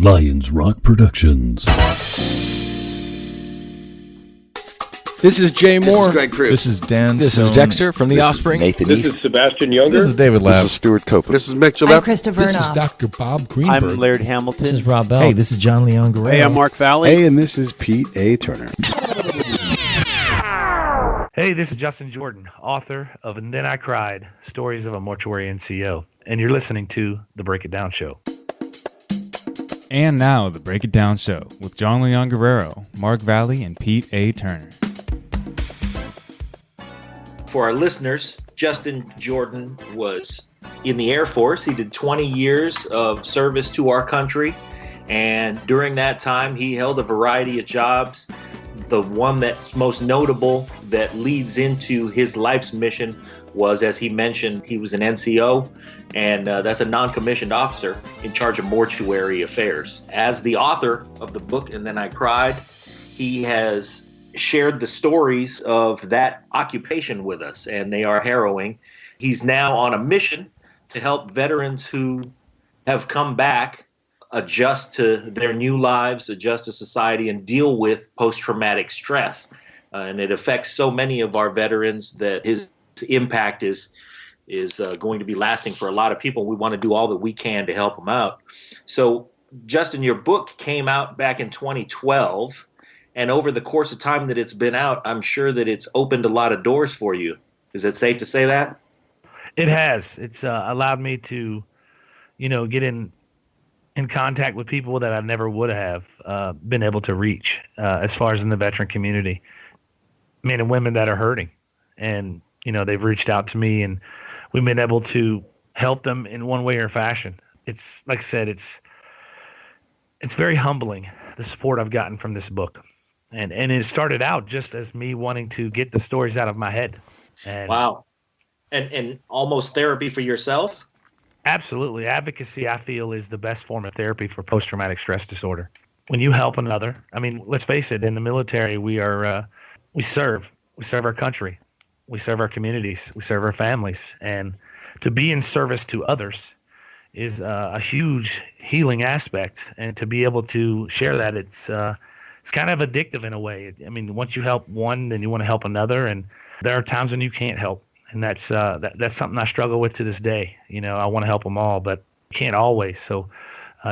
Lions Rock Productions. This is Jay Moore. This is Greg Cruz. This is Dan. This Stone. is Dexter from The This Offspring. is Nathan This East. is Sebastian Younger. This is David This Labb. is Stuart Copeland. This is Mick I'm Gillette. Krista This is Vernoff. Dr. Bob Greenberg. I'm Laird Hamilton. This is Rob Bell. Hey, this is John Leon Guerrero. Hey, I'm Mark Valley. Hey, and this is Pete A. Turner. Hey, this is Justin Jordan, author of And Then I Cried, Stories of a Mortuary NCO, and you're listening to The Break It Down Show. And now, The Break It Down Show with Jon Leon Guerrero, Mark Valley, and Pete A. Turner. For our listeners, Justin Jordan was in the Air Force. He did 20 years of service to our country, and during that time, he held a variety of jobs. The one that's most notable that leads into his life's mission was, as he mentioned, he was an NCO, and that's a non-commissioned officer in charge of mortuary affairs. As the author of the book, And Then I Cried, he has shared the stories of that occupation with us, and they are harrowing. He's now on a mission to help veterans who have come back adjust to their new lives, adjust to society, and deal with post-traumatic stress. And it affects so many of our veterans that his impact is going to be lasting for a lot of people. We want to do all that we can to help them out. So, Justin, your book came out back in 2012, and over the course of time that it's been out, I'm sure that it's opened a lot of doors for you. Is it safe to say that? It has. It's allowed me to, get in contact with people that I never would have been able to reach as far as in the veteran community. Men and women that are hurting. And, they've reached out to me, and we've been able to help them in one way or fashion. It's, like I said, it's very humbling, the support I've gotten from this book. And it started out just as me wanting to get the stories out of my head. And wow. And almost therapy for yourself? Absolutely. Advocacy, I feel, is the best form of therapy for post-traumatic stress disorder. When you help another, let's face it, in the military, we serve our country, we serve our communities, we serve our families. And to be in service to others is a huge healing aspect. And to be able to share that, it's kind of addictive in a way. Once you help one, then you want to help another, and there are times when you can't help, and that's something I struggle with to this day. I want to help them all, but can't always. So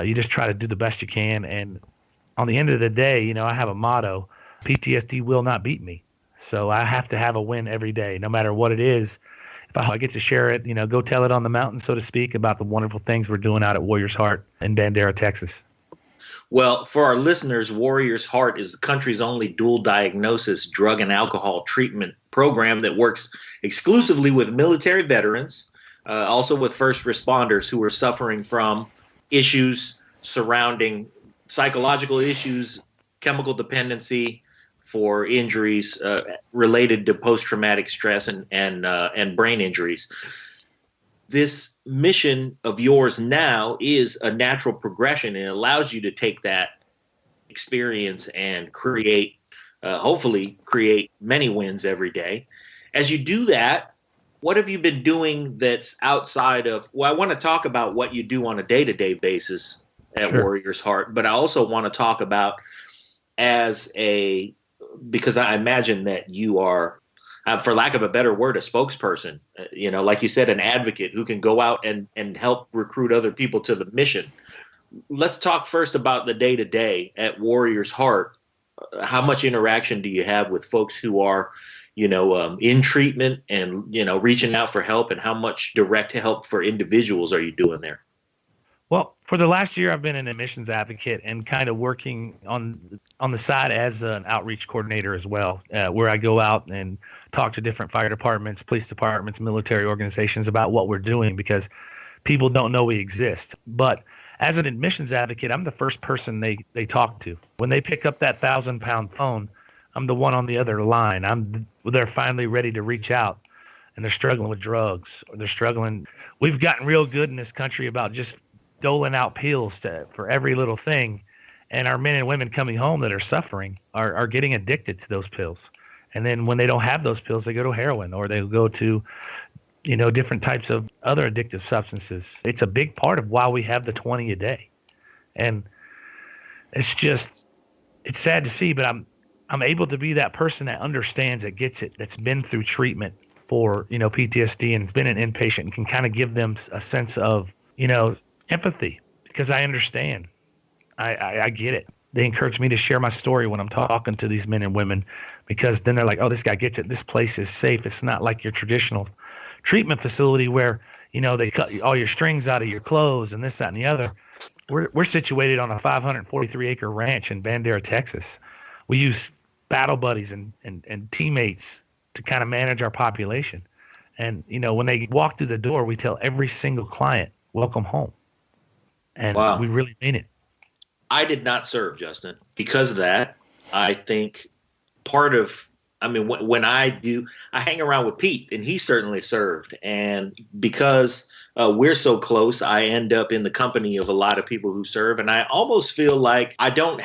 you just try to do the best you can, and on the end of the day, I have a motto: PTSD will not beat me. So I have to have a win every day, no matter what it is. If I get to share it, go tell it on the mountain, so to speak, about the wonderful things we're doing out at Warrior's Heart in Bandera, Texas. Well, for our listeners, Warrior's Heart is the country's only dual diagnosis drug and alcohol treatment program that works exclusively with military veterans, also with first responders who are suffering from issues surrounding psychological issues, chemical dependency, for injuries related to post-traumatic stress and brain injuries. This mission of yours now is a natural progression, and it allows you to take that experience and hopefully create many wins every day. As you do that, what have you been doing that's outside of, I want to talk about what you do on a day-to-day basis at Sure. Warrior's Heart, but I also want to talk about because I imagine that you are, for lack of a better word, a spokesperson, like you said, an advocate who can go out and help recruit other people to the mission. Let's talk first about the day-to-day at Warrior's Heart. How much interaction do you have with folks who are, in treatment and, reaching out for help, and how much direct help for individuals are you doing there? Well, for the last year, I've been an admissions advocate and kind of working on the side as an outreach coordinator as well, where I go out and talk to different fire departments, police departments, military organizations about what we're doing, because people don't know we exist. But as an admissions advocate, I'm the first person they talk to. When they pick up that 1,000-pound phone, I'm the one on the other line. They're finally ready to reach out, and they're struggling with drugs, or they're struggling. We've gotten real good in this country about just doling out pills for every little thing, and our men and women coming home that are suffering are getting addicted to those pills. And then when they don't have those pills, they go to heroin, or they go to different types of other addictive substances. It's a big part of why we have the 20 a day. And It's sad to see, but I'm able to be that person that understands, that gets it, that's been through treatment for, PTSD and has been an inpatient, and can kind of give them a sense of, empathy, because I understand. I get it. They encourage me to share my story when I'm talking to these men and women, because then they're like, oh, this guy gets it. This place is safe. It's not like your traditional treatment facility where, they cut all your strings out of your clothes and this, that, and the other. We're situated on a 543-acre ranch in Bandera, Texas. We use battle buddies and teammates to kind of manage our population. And, when they walk through the door, we tell every single client, welcome home. And Wow. We really mean it. I did not serve, Justin. Because of that, I think when I hang around with Pete, and he certainly served. And because we're so close, I end up in the company of a lot of people who serve. And I almost feel like I don't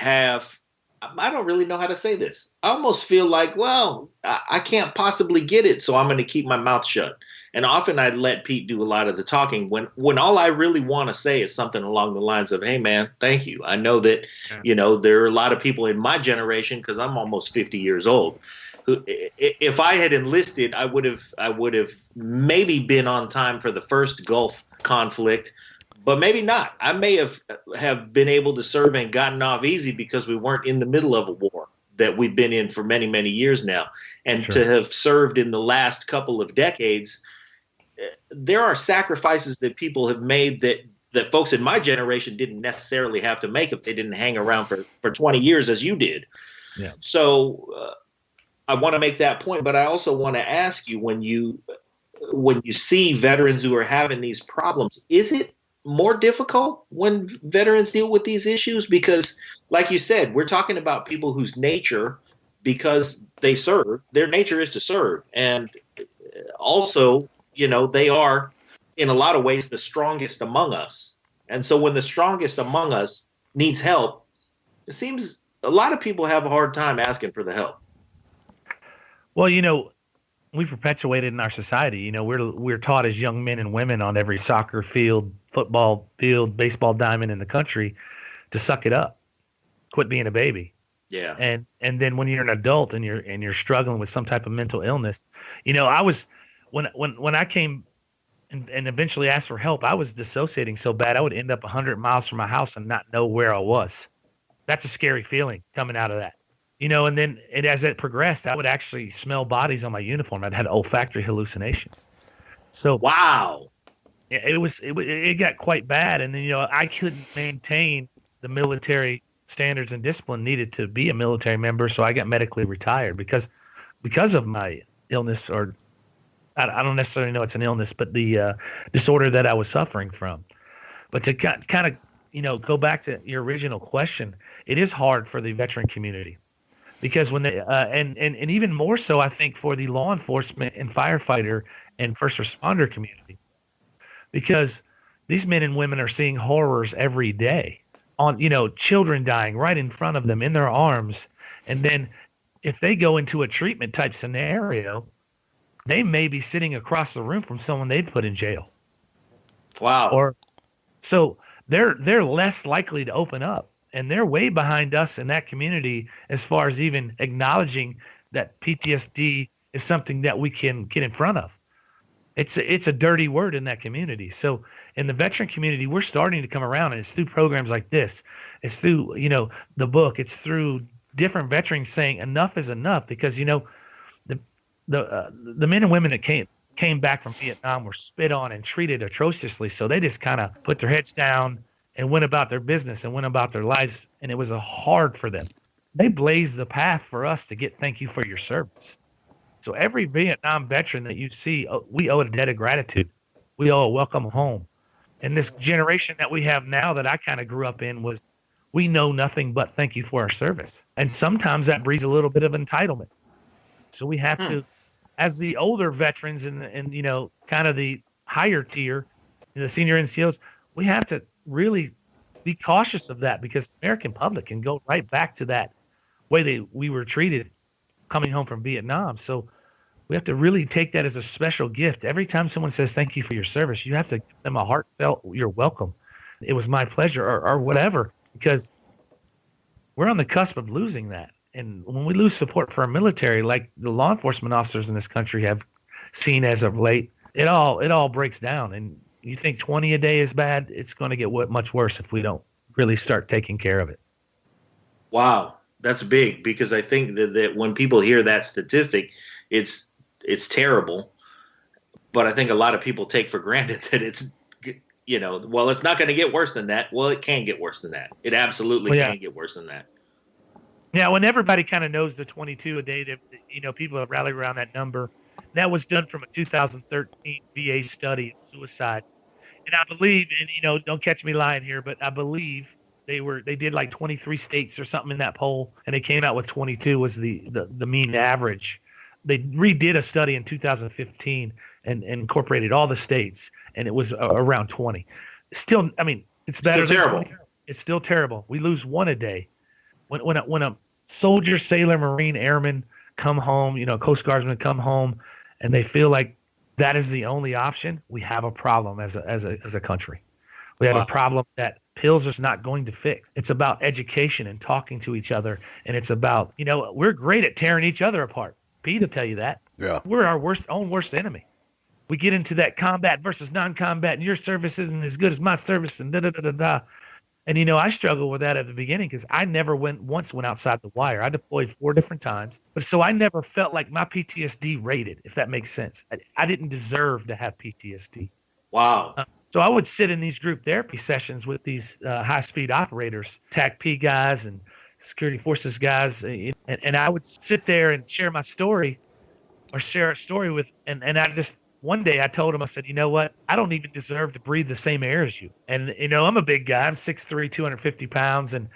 really know how to say this. I almost feel like, well, I can't possibly get it, so I'm going to keep my mouth shut. And often I'd let Pete do a lot of the talking when all I really want to say is something along the lines of, hey, man, thank you. I know that, there are a lot of people in my generation, because I'm almost 50 years old, who, if I had enlisted, I would have maybe been on time for the first Gulf conflict, but maybe not. I may have been able to serve and gotten off easy because we weren't in the middle of a war that we've been in for many, many years now. And Sure. to have served in the last couple of decades, there are sacrifices that people have made that folks in my generation didn't necessarily have to make if they didn't hang around for 20 years as you did. Yeah. So I want to make that point, but I also want to ask you, when you see veterans who are having these problems, is it more difficult when veterans deal with these issues? Because, like you said, we're talking about people whose nature, because they serve, their nature is to serve. And also, they are, in a lot of ways, the strongest among us. And so when the strongest among us needs help, it seems a lot of people have a hard time asking for the help. Well, we perpetuated in our society. We're taught as young men and women on every soccer field, football field, baseball diamond in the country to suck it up, quit being a baby. Yeah. And then when you're an adult and you're struggling with some type of mental illness, I was when I came and eventually asked for help, I was dissociating so bad I would end up 100 miles from my house and not know where I was. That's a scary feeling coming out of that. And then as it progressed, I would actually smell bodies on my uniform. I'd had olfactory hallucinations. So wow, it got quite bad. And then, I couldn't maintain the military standards and discipline needed to be a military member. So I got medically retired because of my illness, or I don't necessarily know it's an illness, but the disorder that I was suffering from. But to kind of, go back to your original question, it is hard for the veteran community. Because when they and even more so, I think, for the law enforcement and firefighter and first responder community, because these men and women are seeing horrors every day on, children dying right in front of them in their arms. And then if they go into a treatment type scenario, they may be sitting across the room from someone they'd put in jail. Wow. Or so they're less likely to open up. And they're way behind us in that community as far as even acknowledging that PTSD is something that we can get in front of. It's a dirty word in that community. So in the veteran community, we're starting to come around, and it's through programs like this. It's through, the book. It's through different veterans saying enough is enough, because, the men and women that came back from Vietnam were spit on and treated atrociously. So they just kind of put their heads down and went about their business and went about their lives, and it was hard for them. They blazed the path for us to get thank you for your service. So every Vietnam veteran that you see, we owe a debt of gratitude. We owe a welcome home. And this generation that we have now that I kind of grew up in we know nothing but thank you for our service. And sometimes that breeds a little bit of entitlement. So we have to, as the older veterans and kind of the higher tier, the senior NCOs, we have to really be cautious of that, because the American public can go right back to that way we were treated coming home from Vietnam. So we have to really take that as a special gift. Every time someone says thank you for your service, you have to give them a heartfelt, you're welcome, it was my pleasure, or whatever, because we're on the cusp of losing that. And when we lose support for our military, like the law enforcement officers in this country have seen as of late, it all breaks down. And you think 20 a day is bad? It's going to get much worse if we don't really start taking care of it. Wow, that's big, because I think that when people hear that statistic, it's terrible. But I think a lot of people take for granted that it's, well, it's not going to get worse than that. Well, it can get worse than that. It absolutely can get worse than that. Yeah, when everybody kind of knows the 22 a day, that people have rallied around that number. That was done from a 2013 VA study of suicide. And I believe, and don't catch me lying here, but I believe they did like 23 states or something in that poll, and they came out with 22 was the mean average. They redid a study in 2015 and incorporated all the states, and it was around 20. Still, I mean, it's better than terrible. 20. It's still terrible. We lose one a day. When a soldier, sailor, Marine, airman come home, Coast Guardsmen come home, and they feel like that is the only option, we have a problem as a country. We have a problem that pills is not going to fix. It's about education and talking to each other, and it's about, we're great at tearing each other apart. Pete will tell you that. Yeah. We're our own worst enemy. We get into that combat versus non-combat, and your service isn't as good as my service, and da-da-da-da-da. And, I struggled with that at the beginning because I never once went outside the wire. I deployed 4 different times. But so I never felt like my PTSD rated, if that makes sense. I didn't deserve to have PTSD. Wow. So I would sit in these group therapy sessions with these high-speed operators, TAC-P guys and security forces guys. And I would sit there and share my story or share a story with, and I just, one day I told him, I said, you know what? I don't even deserve to breathe the same air as you. And, I'm a big guy. I'm 6'3", 250 pounds. And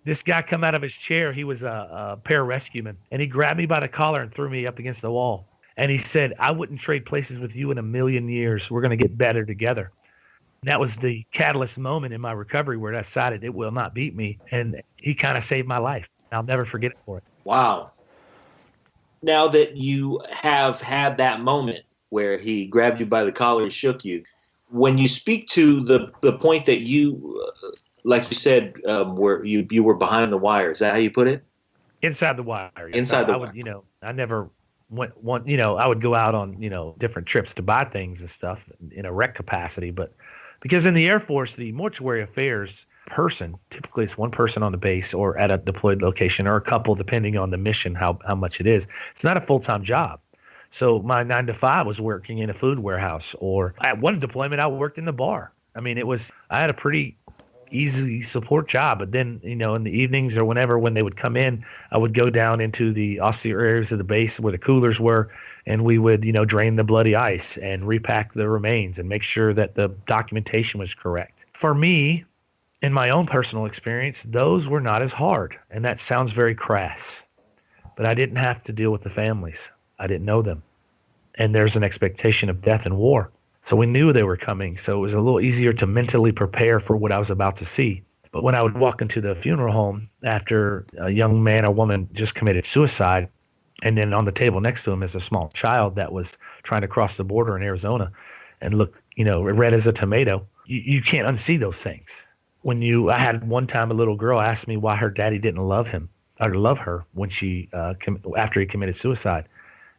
this guy come out of his chair. He was a pararescueman. And he grabbed me by the collar and threw me up against the wall. And he said, I wouldn't trade places with you in a million years. We're going to get better together. And that was the catalyst moment in my recovery where I decided it will not beat me. And he kind of saved my life. I'll never forget it for it. Wow. Now that you have had that moment where he grabbed you by the collar and shook you, when you speak to the point that you, like you said, where you were behind the wire, is that how you put it? Inside the wire. Yes. Inside the wire. Would, I never went I would go out on, different trips to buy things and stuff in a rec capacity, but because in the Air Force, the mortuary affairs person, typically it's one person on the base or at a deployed location or a couple, depending on the mission, how much it is. It's not a full-time job. So my 9 to 5 was working in a food warehouse, or at one deployment, I worked in the bar. I mean, I had a pretty easy support job, but then, in the evenings or when they would come in, I would go down into the austere areas of the base where the coolers were, and we would, drain the bloody ice and repack the remains and make sure that the documentation was correct. For me, in my own personal experience, those were not as hard, and that sounds very crass, but I didn't have to deal with the families. I didn't know them. And there's an expectation of death and war. So we knew they were coming. So it was a little easier to mentally prepare for what I was about to see. But when I would walk into the funeral home after a young man or woman just committed suicide, and then on the table next to him is a small child that was trying to cross the border in Arizona and look, red as a tomato, you can't unsee those things. I had one time a little girl ask me why her daddy didn't love him or love her when after he committed suicide.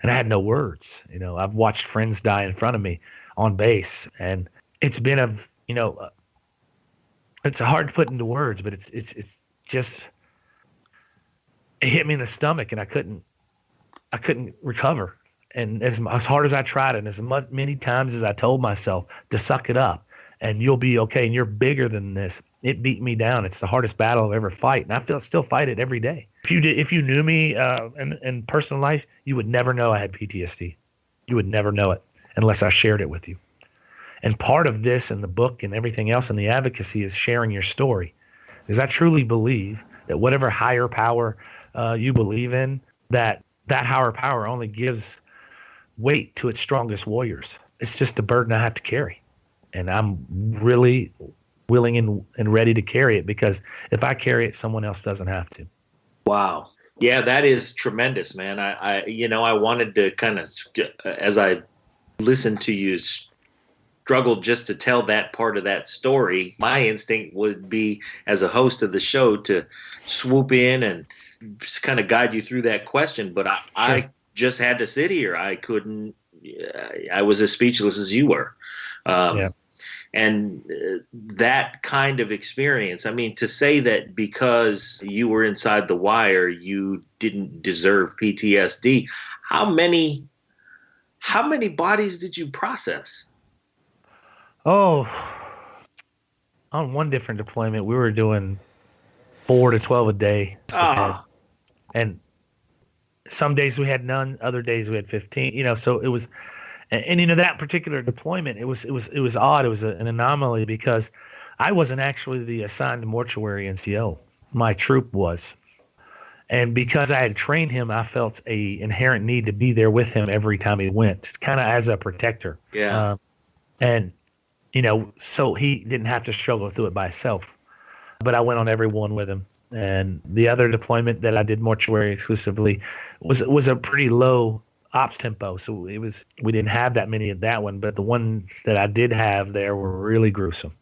And I had no words. I've watched friends die in front of me on base, and it's been it's hard to put into words, but it's just, it hit me in the stomach, and I couldn't recover. And as hard as I tried, and many times as I told myself to suck it up, and you'll be okay, and you're bigger than this, it beat me down. It's the hardest battle I've ever fight, and I still fight it every day. If you knew me in personal life, you would never know I had PTSD. You would never know it unless I shared it with you. And part of this and the book and everything else in the advocacy is sharing your story, because I truly believe that whatever higher power you believe in, that higher power only gives weight to its strongest warriors. It's just a burden I have to carry. And I'm really willing and ready to carry it, because if I carry it, someone else doesn't have to. Wow. Yeah, that is tremendous, man. I wanted to kind of, as I listened to you struggled just to tell that part of that story. My instinct would be, as a host of the show, to swoop in and kind of guide you through that question. But I just had to sit here. I couldn't. I was as speechless as you were. And that kind of experience, I mean, to say that because you were inside the wire, you didn't deserve PTSD. How many bodies did you process? Oh, on one different deployment, we were doing 4 to 12 a day. And some days we had none, other days we had 15, so it was, and that particular deployment, it was odd. It was an anomaly because I wasn't actually the assigned mortuary NCO. My troop was. And because I had trained him, I felt a inherent need to be there with him every time he went, kind of as a protector. Yeah. And, so he didn't have to struggle through it by himself. But I went on every one with him. And the other deployment that I did mortuary exclusively was a pretty low ops tempo. So we didn't have that many of that one, but the ones that I did have there were really gruesome.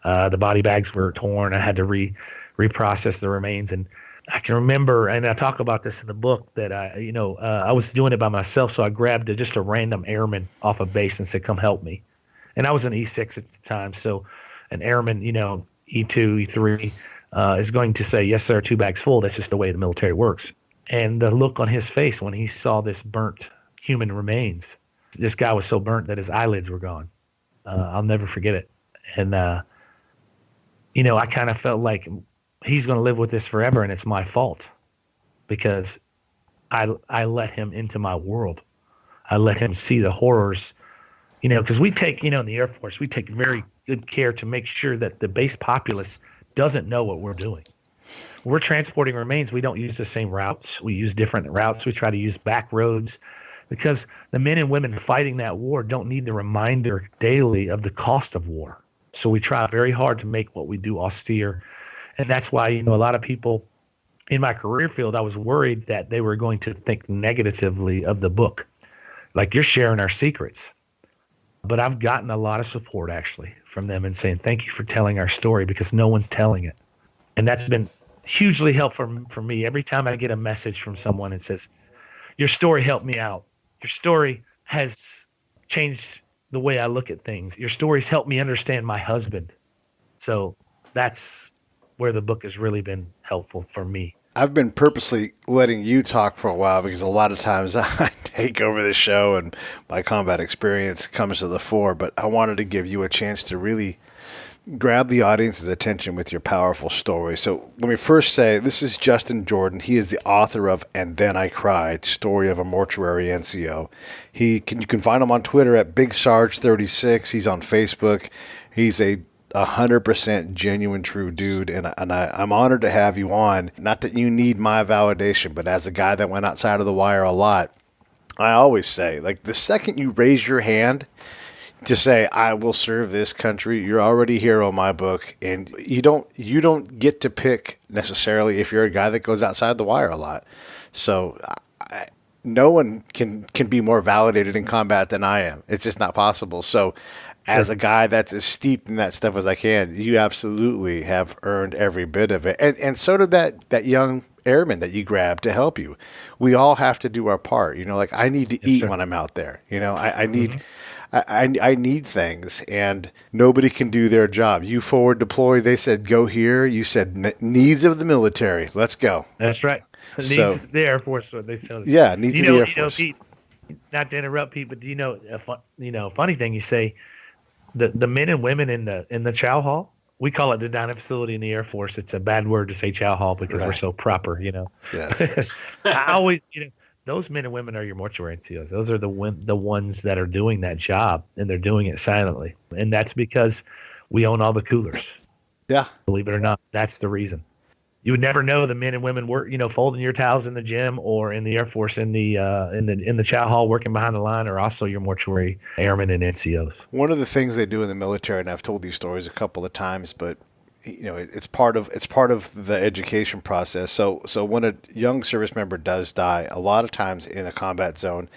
The body bags were torn. I had to reprocess the remains. And I can remember, and I talk about this in the book, that I was doing it by myself. So I grabbed just a random airman off a base and said, "Come help me." And I was an E6 at the time. So an airman, E2, E3, is going to say, "Yes, sir, 2 bags full." That's just the way the military works. And the look on his face when he saw this burnt human remains, this guy was so burnt that his eyelids were gone. I'll never forget it. And, I kind of felt like he's going to live with this forever, and it's my fault because I let him into my world. I let him see the horrors, because we take, in the Air Force, we take very good care to make sure that the base populace doesn't know what we're doing. We're transporting remains. We don't use the same routes. We use different routes. We try to use back roads because the men and women fighting that war don't need the reminder daily of the cost of war. So we try very hard to make what we do austere. And that's why, a lot of people in my career field, I was worried that they were going to think negatively of the book. Like, you're sharing our secrets. But I've gotten a lot of support, actually, from them and saying, "Thank you for telling our story," because no one's telling it. And that's been hugely helpful for me. Every time I get a message from someone and says, "Your story helped me out. Your story has changed the way I look at things. Your story's helped me understand my husband." So that's where the book has really been helpful for me. I've been purposely letting you talk for a while because a lot of times I take over the show and my combat experience comes to the fore, but I wanted to give you a chance to really grab the audience's attention with your powerful story. So let me first say, this is Justin Jordan. He is the author of And Then I Cried, Story of a Mortuary NCO. You can find him on Twitter at Big Sarge 36. He's on Facebook. He's a 100% genuine, true dude, and I'm honored to have you on. Not that you need my validation, but as a guy that went outside of the wire a lot, I always say, like, the second you raise your hand to say, "I will serve this country," you're already a hero in my book, and you don't get to pick necessarily if you're a guy that goes outside the wire a lot. So no one can be more validated in combat than I am. It's just not possible. So as a guy that's as steeped in that stuff as I can, you absolutely have earned every bit of it. And so did that young airman that you grabbed to help you. We all have to do our part. Like, I need to eat when I'm out there. I need I need things, and nobody can do their job. You forward deploy, they said go here. You said needs of the military. Let's go. That's right. Needs of the Air Force, what they tell us. Yeah, needs of the Air Force. Pete, not to interrupt, Pete, but do you know a funny thing you say? The men and women in the chow hall, we call it the dining facility in the Air Force. It's a bad word to say chow hall because we're so proper, Yes. I always, those men and women are your mortuary NCOs. Those are the ones that are doing that job, and they're doing it silently. And that's because we own all the coolers. Yeah. Believe it or not, that's the reason. You would never know the men and women work, folding your towels in the gym or in the Air Force in the chow hall working behind the line, or also your mortuary airmen and NCOs. One of the things they do in the military, and I've told these stories a couple of times, but it's part of the education process. So when a young service member does die, a lot of times in a combat zone,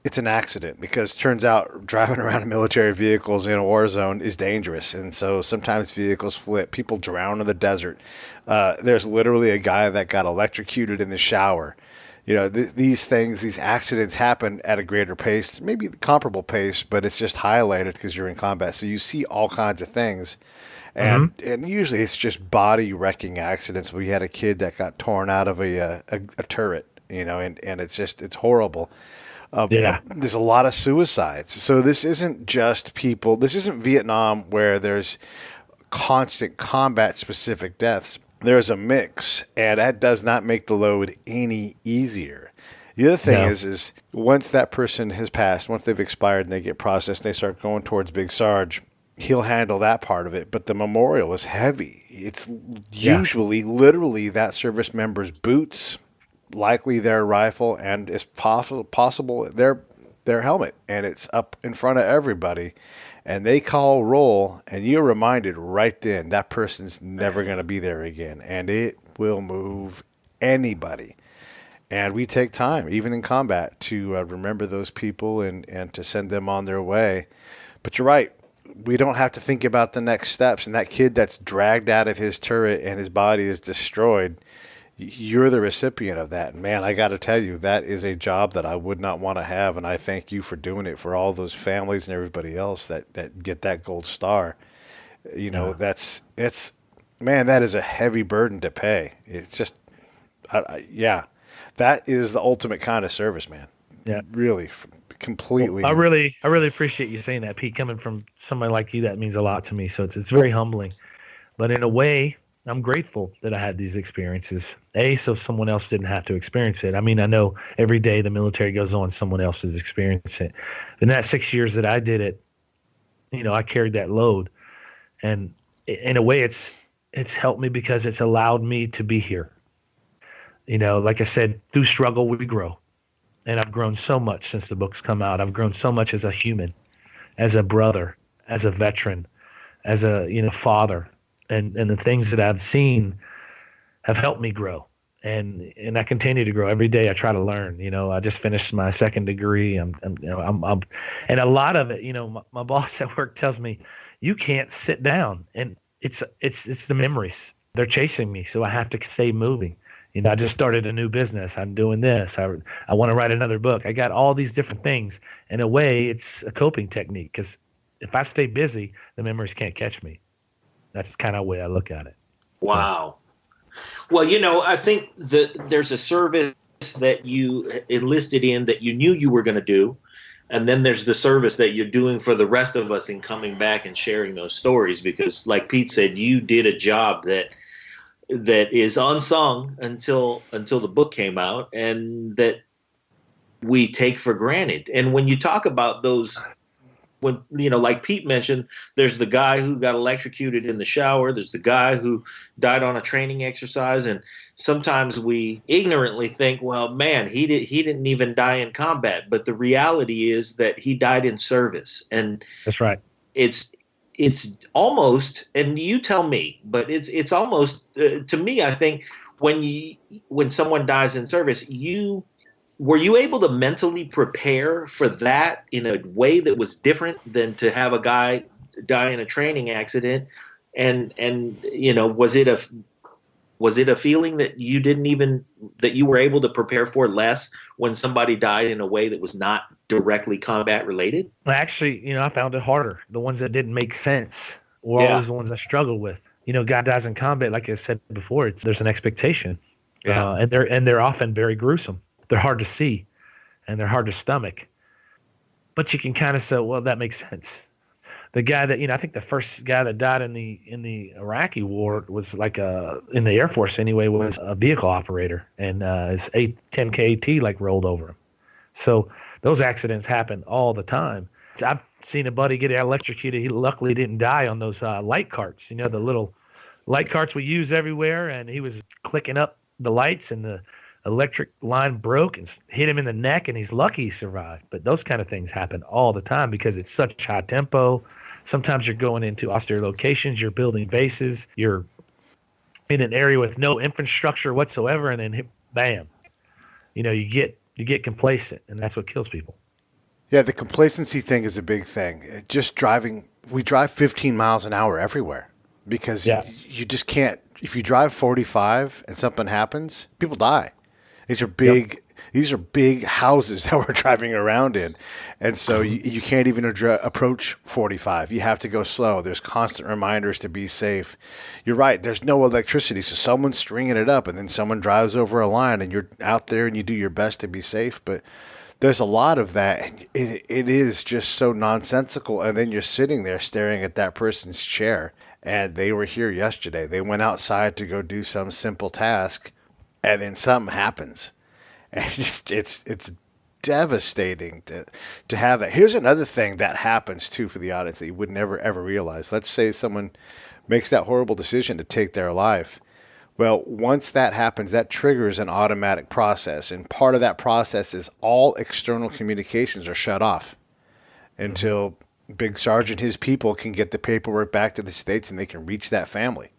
it's an accident, because turns out driving around in military vehicles in a war zone is dangerous, and so sometimes vehicles flip. People drown in the desert. There's literally a guy that got electrocuted in the shower. These things, these accidents happen at a greater pace, maybe comparable pace, but it's just highlighted because you're in combat. So you see all kinds of things, and usually it's just body wrecking accidents. We had a kid that got torn out of a turret, and it's horrible. There's a lot of suicides. So this isn't just people. This isn't Vietnam where there's constant combat specific deaths. There's a mix, and that does not make the load any easier. The other thing is once that person has passed, once they've expired and they get processed, they start going towards Big Sarge. He'll handle that part of it, but the memorial is heavy. It's usually literally that service member's boots, likely their rifle, and it's possible their helmet, and it's up in front of everybody, and they call roll, and you're reminded right then that person's never going to be there again, and it will move anybody. And we take time, even in combat, to remember those people and to send them on their way. But you're right. We don't have to think about the next steps. And that kid that's dragged out of his turret and his body is destroyed, you're the recipient of that. Man, I got to tell you, that is a job that I would not want to have, and I thank you for doing it for all those families and everybody else that get that gold star. Man, that is a heavy burden to pay. It's just, that is the ultimate kind of service, man. Yeah. Really, completely. Well, I really appreciate you saying that, Pete. Coming from somebody like you, that means a lot to me. So it's very humbling. But in a way, I'm grateful that I had these experiences. So someone else didn't have to experience it. I mean, I know every day the military goes on, someone else is experiencing it. In that 6 years that I did it, I carried that load. And in a way, it's helped me because it's allowed me to be here. Like I said, through struggle, we grow. And I've grown so much since the book's come out. I've grown so much as a human, as a brother, as a veteran, as a father. And the things that I've seen have helped me grow, and I continue to grow every day. I try to learn. I just finished my second degree. I'm and a lot of it. My boss at work tells me, you can't sit down, and it's the memories. They're chasing me, so I have to stay moving. I just started a new business. I'm doing this. I want to write another book. I got all these different things. In a way, it's a coping technique, because if I stay busy, the memories can't catch me. That's kind of the way I look at it. Wow. Well, I think that there's a service that you enlisted in that you knew you were going to do. And then there's the service that you're doing for the rest of us in coming back and sharing those stories. Because like Pete said, you did a job that is unsung until the book came out, and that we take for granted. And when you talk about those, when, like Pete mentioned, there's the guy who got electrocuted in the shower. There's the guy who died on a training exercise. And sometimes we ignorantly think, well, man, he didn't even die in combat. But the reality is that he died in service. And that's right. It's almost, and you tell me, but it's almost, to me, I think when someone dies in service, were you able to mentally prepare for that in a way that was different than to have a guy die in a training accident? And was it a feeling that you were able to prepare for less when somebody died in a way that was not directly combat related? Actually, I found it harder. The ones that didn't make sense were always the ones I struggled with. Guy dies in combat, like I said before, there's an expectation, and they're often very gruesome. They're hard to see, and they're hard to stomach. But you can kind of say, well, that makes sense. The guy that, I think the first guy that died in the Iraqi war was in the Air Force anyway, was a vehicle operator, and his 10K AT rolled over him. So those accidents happen all the time. I've seen a buddy get electrocuted. He luckily didn't die on those light carts, the little light carts we use everywhere, and he was clicking up the lights, and the electric line broke and hit him in the neck, and he's lucky he survived. But those kind of things happen all the time because it's such high tempo. Sometimes you're going into austere locations, you're building bases, you're in an area with no infrastructure whatsoever, and then bam, you get complacent, and that's what kills people. Yeah, the complacency thing is a big thing. Just driving, we drive 15 miles an hour everywhere because Yeah. you just can't. If you drive 45 and something happens, people die. These are Yep. big houses that we're driving around in, and so you can't even approach 45. You have to go slow. There's constant reminders to be safe. You're right. There's no electricity, so someone's stringing it up, and then someone drives over a line, and you're out there and you do your best to be safe, but there's a lot of that, and it is just so nonsensical. And then you're sitting there staring at that person's chair, and they were here yesterday. They went outside to go do some simple task, and then something happens, and it's devastating to have that. Here's another thing that happens too for the audience that you would never ever realize. Let's say someone makes that horrible decision to take their life. Well, once that happens, that triggers an automatic process, and part of that process is all external communications are shut off until Big Sarge and his people can get the paperwork back to the States and they can reach that family.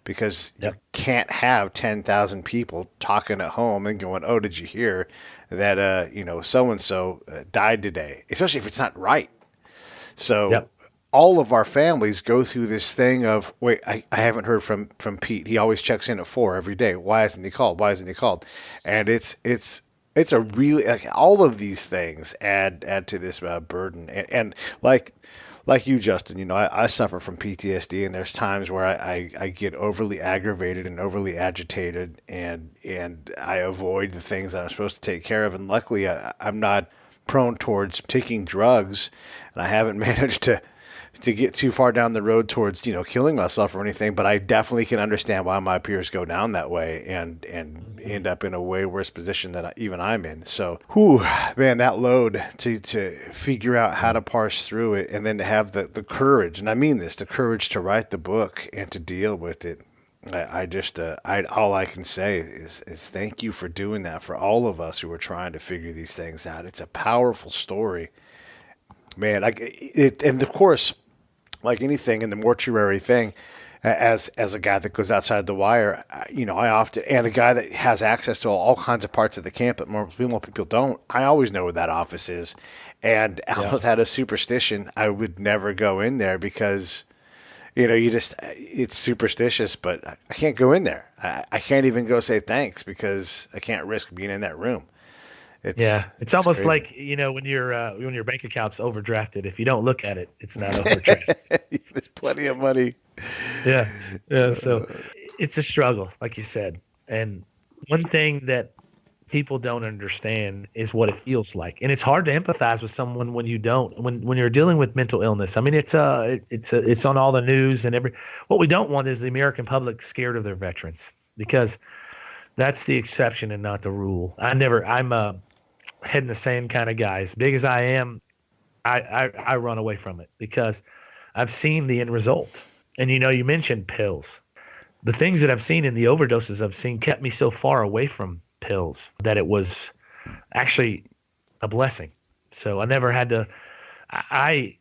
Because you can't have 10,000 people talking at home and going, "Oh, did you hear that so and so died today?" Especially if it's not right. So all of our families go through this thing of, wait, I haven't heard from Pete. He always checks in at 4 every day. Why hasn't he called? Why hasn't he called? And it's a really, like, all of these things add to this burden. And like you, Justin, I suffer from PTSD, and there's times where I get overly aggravated and overly agitated, and I avoid the things that I'm supposed to take care of. And luckily, I'm not prone towards taking drugs, and I haven't managed to get too far down the road towards killing myself or anything. But I definitely can understand why my peers go down that way and end up in a way worse position than even I'm in. So, man, that load to figure out how to parse through it, and then to have the courage, and I mean this, the courage to write the book and to deal with it. All I can say is thank you for doing that for all of us who are trying to figure these things out. It's a powerful story, man. And of course, like anything in the mortuary thing, as a guy that goes outside the wire, I often, and a guy that has access to all kinds of parts of the camp that more people don't, I always know where that office is. And I almost had a superstition I would never go in there because, it's superstitious, but I can't go in there. I can't even go say thanks because I can't risk being in that room. It's almost crazy. like when your bank account's overdrafted. If you don't look at it, it's not overdrafted. There's plenty of money. Yeah. So it's a struggle, like you said. And one thing that people don't understand is what it feels like, and it's hard to empathize with someone when you don't. When you're dealing with mental illness, I mean, it's on all the news and What we don't want is the American public scared of their veterans, because that's the exception and not the rule. I'm a head in the sand kind of guy. As big as I am, I run away from it because I've seen the end result. And you mentioned pills. The things that I've seen in the overdoses I've seen kept me so far away from pills that it was actually a blessing. So I never had to. I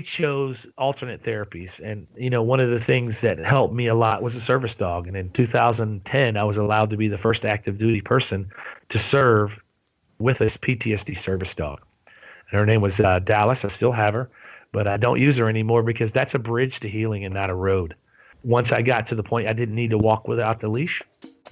chose alternate therapies, and one of the things that helped me a lot was a service dog. And in 2010, I was allowed to be the first active duty person to serve with this PTSD service dog. And her name was Dallas. I still have her, but I don't use her anymore because that's a bridge to healing and not a road. Once I got to the point I didn't need to walk without the leash.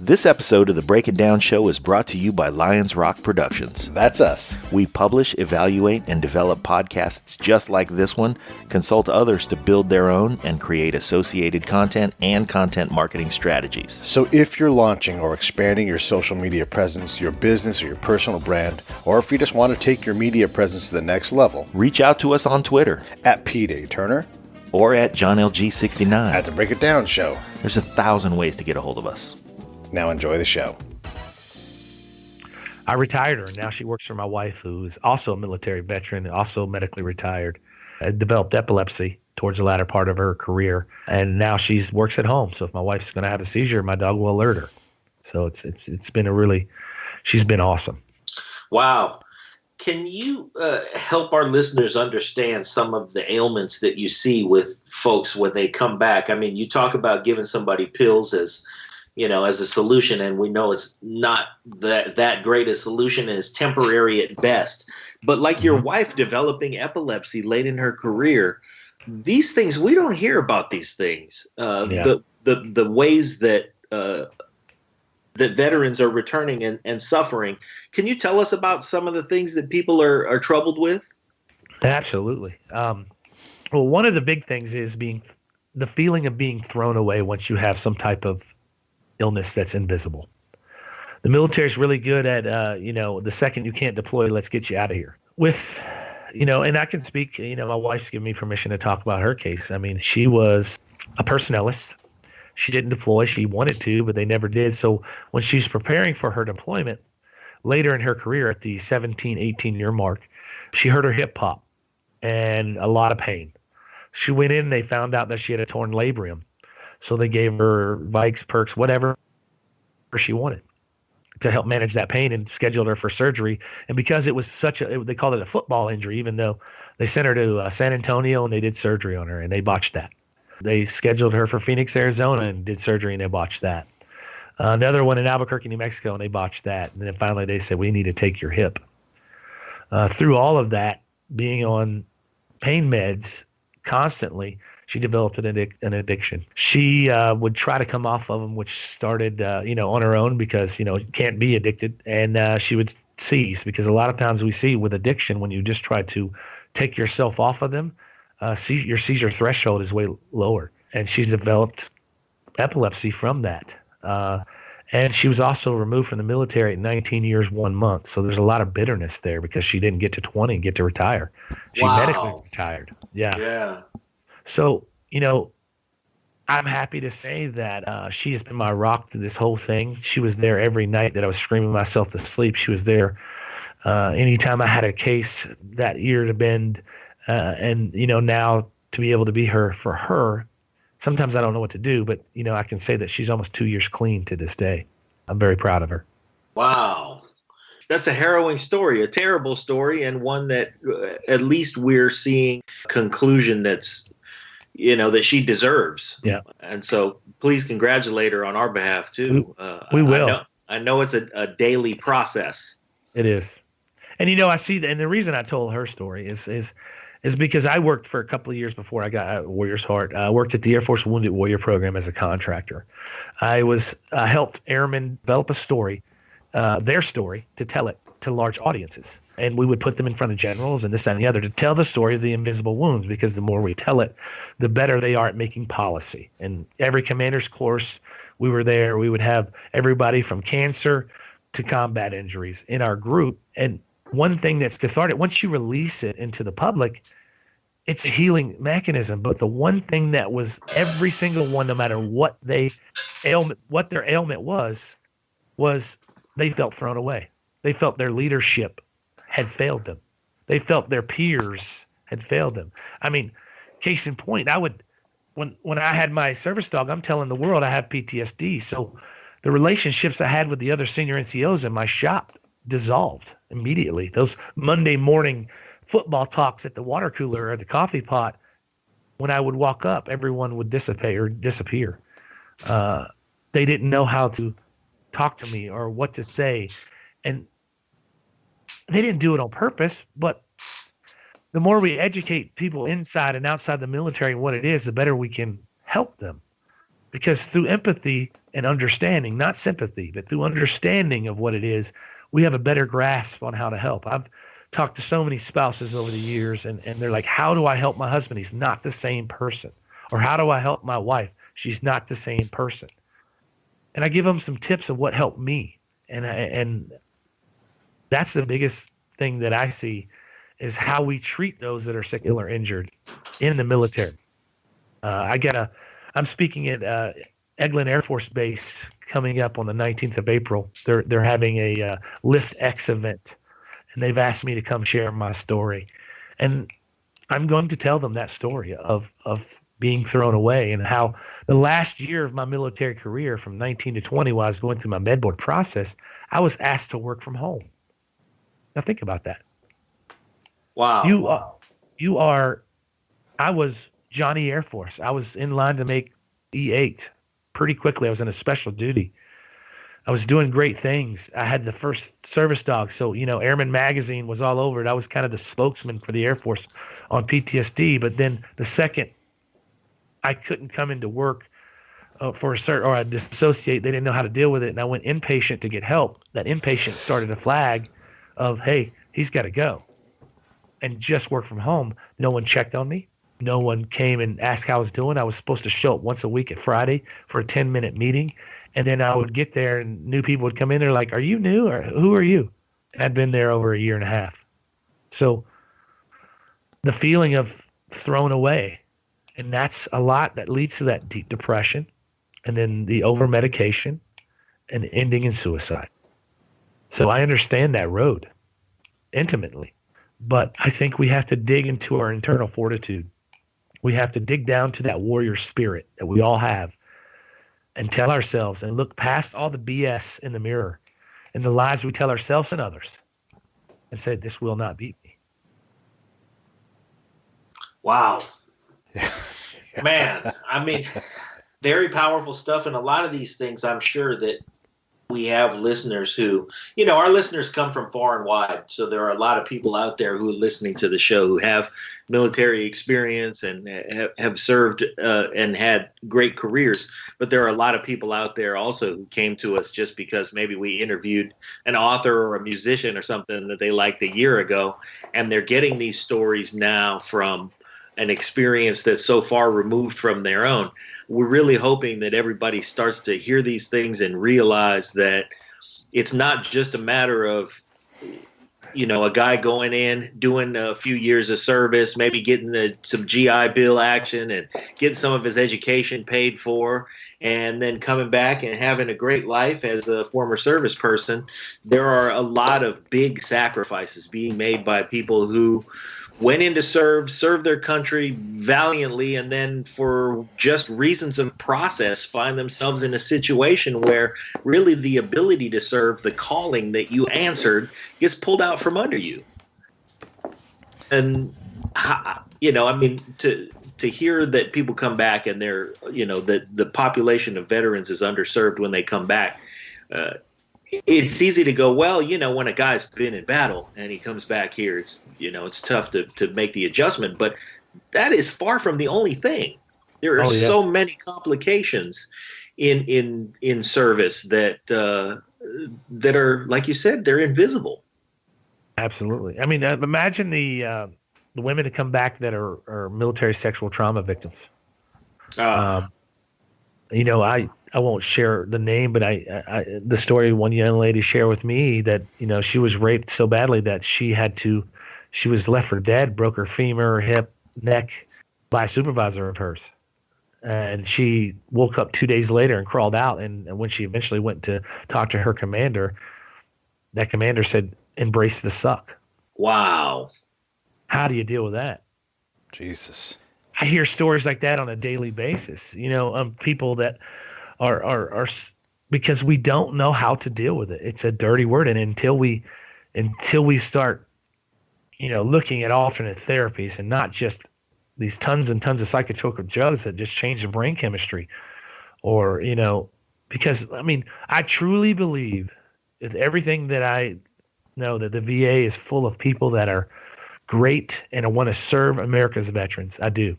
This episode of the Break It Down Show is brought to you by Lions Rock Productions. That's us. We publish, evaluate, and develop podcasts just like this one, consult others to build their own, and create associated content and content marketing strategies. So if you're launching or expanding your social media presence, your business, or your personal brand, or if you just want to take your media presence to the next level, reach out to us on Twitter at Pete A. Turner or at JohnLG69 at the Break It Down Show. There's 1,000 ways to get a hold of us. Now enjoy the show. I retired her, and now she works for my wife, who's also a military veteran, also medically retired. Developed epilepsy towards the latter part of her career, and now she works at home. So if my wife's going to have a seizure, my dog will alert her. So it's been she's been awesome. Wow. Can you help our listeners understand some of the ailments that you see with folks when they come back? I mean, you talk about giving somebody pills as a solution, and we know it's not that great a solution, and it's temporary at best. But like your wife developing epilepsy late in her career, these things, we don't hear about these things. The ways that that veterans are returning and suffering. Can you tell us about some of the things that people are troubled with? Absolutely. Well, one of the big things is the feeling of being thrown away once you have some type of illness that's invisible. The military is really good at, the second you can't deploy, let's get you out of here. And I can speak, my wife's given me permission to talk about her case. I mean, she was a personnelist. She didn't deploy. She wanted to, but they never did. So when she's preparing for her deployment later in her career at the 17, 18-year mark, she heard her hip pop and a lot of pain. She went in and they found out that she had a torn labrum. So they gave her Vikes, perks, whatever she wanted to help manage that pain, and scheduled her for surgery. And because it was they called it a football injury, even though they sent her to San Antonio and they did surgery on her and they botched that. They scheduled her for Phoenix, Arizona and did surgery and they botched that. Another one in Albuquerque, New Mexico, and they botched that. And then finally they said, we need to take your hip. Through all of that, being on pain meds constantly, she developed an addiction. She would try to come off of them, which started, on her own because, you can't be addicted. And she would seize, because a lot of times we see with addiction, when you just try to take yourself off of them, your seizure threshold is way lower. And she's developed epilepsy from that. And she was also removed from the military at 19 years, 1 month. So there's a lot of bitterness there because she didn't get to 20 and get to retire. She medically retired. Yeah. So, I'm happy to say that she has been my rock through this whole thing. She was there every night that I was screaming myself to sleep. She was there anytime I had a case, that ear to bend. And, now to be able to be her for her, sometimes I don't know what to do, but, I can say that she's almost 2 years clean to this day. I'm very proud of her. Wow. That's a harrowing story, a terrible story, and one that at least we're seeing a conclusion that's, that she deserves. Yeah. And so please congratulate her on our behalf too. We will. I know it's a daily process. It is. And, I see that, and the reason I told her story is because I worked for a couple of years before I got Warrior's Heart. I worked at the Air Force Wounded Warrior Program as a contractor. I helped Airmen develop a story, their story, to tell it to large audiences. And we would put them in front of generals and this, that, and the other to tell the story of the invisible wounds, because the more we tell it, the better they are at making policy. And every commander's course, we were there. We would have everybody from cancer to combat injuries in our group. And one thing that's cathartic, once you release it into the public, it's a healing mechanism. But the one thing that was every single one, no matter what their ailment was they felt thrown away. They felt their leadership had failed them. They felt their peers had failed them. I mean, case in point, when I had my service dog, I'm telling the world I have PTSD. So the relationships I had with the other senior NCOs in my shop dissolved immediately. Those Monday morning football talks at the water cooler or the coffee pot, when I would walk up, everyone would dissipate or disappear. They didn't know how to talk to me or what to say. And they didn't do it on purpose, but the more we educate people inside and outside the military and what it is, the better we can help them. Because through empathy and understanding, not sympathy, but through understanding of what it is, we have a better grasp on how to help. I've talked to so many spouses over the years, and they're like, how do I help my husband? He's not the same person. Or how do I help my wife? She's not the same person. And I give them some tips of what helped me. And that's the biggest thing that I see, is how we treat those that are sick, ill, or injured in the military. I'm speaking at Eglin Air Force Base coming up on the 19th of April. They're having a Lift X event, and they've asked me to come share my story. And I'm going to tell them that story of being thrown away, and how the last year of my military career, from 19 to 20, while I was going through my med board process, I was asked to work from home. Now think about that. Wow. I was Johnny Air Force. I was in line to make E8 pretty quickly. I was in a special duty. I was doing great things. I had the first service dog. So, Airman magazine was all over it. I was kind of the spokesman for the Air Force on PTSD. But then the second I couldn't come into work for a cert, or I dissociate, they didn't know how to deal with it. And I went inpatient to get help. That inpatient started a flag of, hey, he's got to go and just work from home. No one checked on me. No one came and asked how I was doing. I was supposed to show up once a week at Friday for a 10-minute meeting. And then I would get there and new people would come in. They're like, are you new or who are you? And I'd been there over a year and a half. So the feeling of thrown away, and that's a lot that leads to that deep depression and then the over medication and ending in suicide. So I understand that road intimately, but I think we have to dig into our internal fortitude. We have to dig down to that warrior spirit that we all have and tell ourselves and look past all the BS in the mirror and the lies we tell ourselves and others and say, this will not beat me. Wow. Man, I mean, very powerful stuff. And a lot of these things, I'm sure that we have listeners who, our listeners come from far and wide. So there are a lot of people out there who are listening to the show who have military experience and have served and had great careers. But there are a lot of people out there also who came to us just because maybe we interviewed an author or a musician or something that they liked a year ago. And they're getting these stories now from an experience that's so far removed from their own. We're really hoping that everybody starts to hear these things and realize that it's not just a matter of, a guy going in, doing a few years of service, maybe getting some GI Bill action and getting some of his education paid for, and then coming back and having a great life as a former service person. There are a lot of big sacrifices being made by people who went in to serve their country valiantly, and then for just reasons of process find themselves in a situation where really the ability to serve, the calling that you answered, gets pulled out from under you. And, to hear that people come back and they're, that the population of veterans is underserved when they come back, it's easy to go, well, when a guy's been in battle and he comes back here, it's tough to make the adjustment. But that is far from the only thing. There are so many complications in service that are, like you said, they're invisible. Absolutely. I mean, imagine the women that come back that are military sexual trauma victims. I won't share the name, but the story one young lady shared with me that, she was raped so badly that she was left for dead, broke her femur, hip, neck by a supervisor of hers. And she woke up 2 days later and crawled out. And when she eventually went to talk to her commander, that commander said, embrace the suck. Wow. How do you deal with that? Jesus. I hear stories like that on a daily basis, people that are because we don't know how to deal with it. It's a dirty word. And until we start, looking at alternate therapies and not just these tons and tons of psychotropic drugs that just change the brain chemistry, or, because I truly believe with everything that I know that the VA is full of people that are great and I want to serve America's veterans. I do.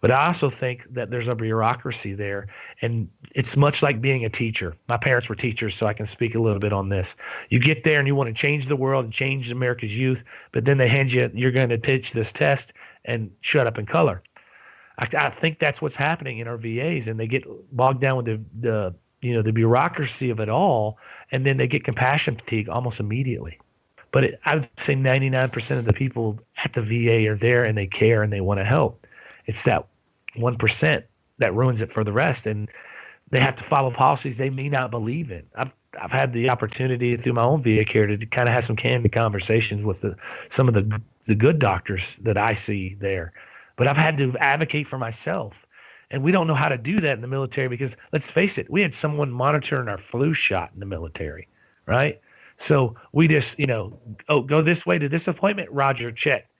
But I also think that there's a bureaucracy there, and it's much like being a teacher. My parents were teachers, so I can speak a little bit on this. You get there and you want to change the world and change America's youth, but then they hand you're going to teach this test and shut up and color. I think that's what's happening in our VAs, and they get bogged down with the bureaucracy of it all, and then they get compassion fatigue almost immediately. But I would say 99% of the people at the VA are there and they care and they want to help. It's that 1% that ruins it for the rest, and they have to follow policies they may not believe in. I've had the opportunity through my own VA care to kind of have some candid conversations with some of the good doctors that I see there, but I've had to advocate for myself, and we don't know how to do that in the military because let's face it, we had someone monitoring our flu shot in the military, right? So we just, go this way to this appointment, Roger, check.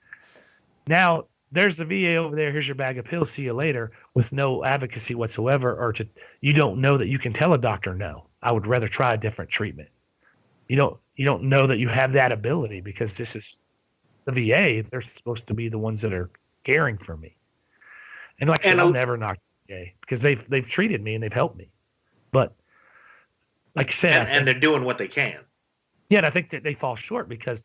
Now, there's the VA over there. Here's your bag of pills. See you later, with no advocacy whatsoever, or you don't know that you can tell a doctor no. I would rather try a different treatment. You don't know that you have that ability because this is the VA. They're supposed to be the ones that are caring for me. And like I said, I'll never knock the VA because they've treated me and they've helped me. But like I said, and they're doing what they can. Yeah, and I think that they fall short because,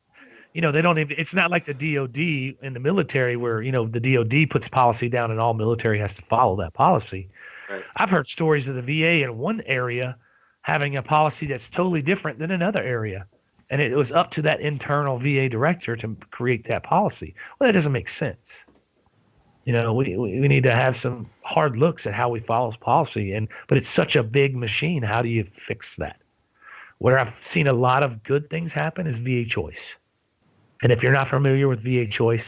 they don't even, it's not like the DOD in the military where, the DOD puts policy down and all military has to follow that policy. Right. I've heard stories of the VA in one area having a policy that's totally different than another area. And it was up to that internal VA director to create that policy. Well, that doesn't make sense. We need to have some hard looks at how we follow policy. But it's such a big machine. How do you fix that? Where I've seen a lot of good things happen is VA Choice. And if you're not familiar with VA Choice,